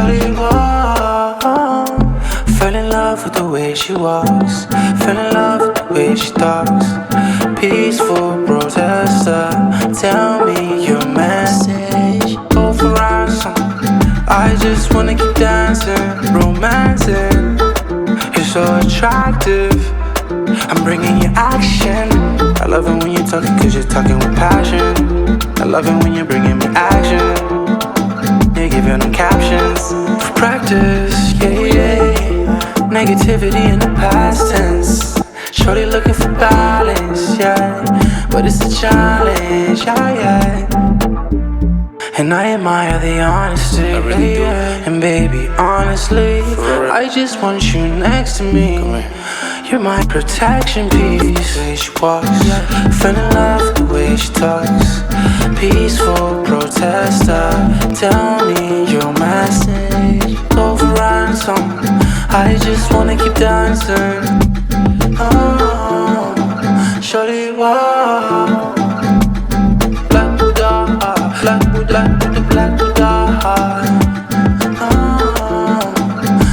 Shawty walk. Fell in love with the way she walks. Fell in love with the way she talks. Peaceful protester, tell me your message. Go for ransom. I just wanna keep dancing, romancing. You're so attractive, I'm bringing you action. I love it when you're talking, cause you're talking with passion. I love it when you're bringing me action. You're giving them captions for practice, yeah. Negativity in the past tense. Shorty looking for balance, yeah. But it's a challenge, yeah. And I admire the honesty, I really do. And baby, honestly, I just want you next to me. You're my protection piece. The way she walks, fell in love with the way she talks. Peaceful protester, tell me your message. Go for ransom, I just wanna keep dancing. Oh, shorty walk. Black Buddha, black Buddha, black Buddha. Oh,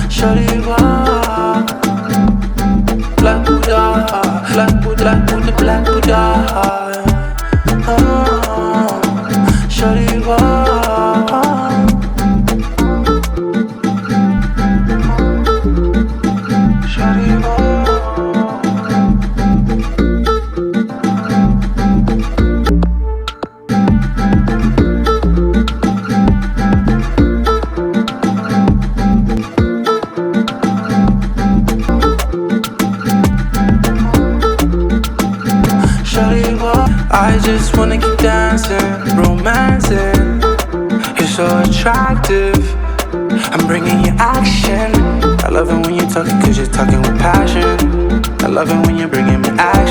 shorty walk. Black Buddha, black Buddha, black Buddha. Oh, shorty walk. Shorty walk. I just wanna keep dancing, romancing. You're so attractive, I'm bringing you action. I love it when you're talking, cause you're talking with passion. I love it when you're bringing me action.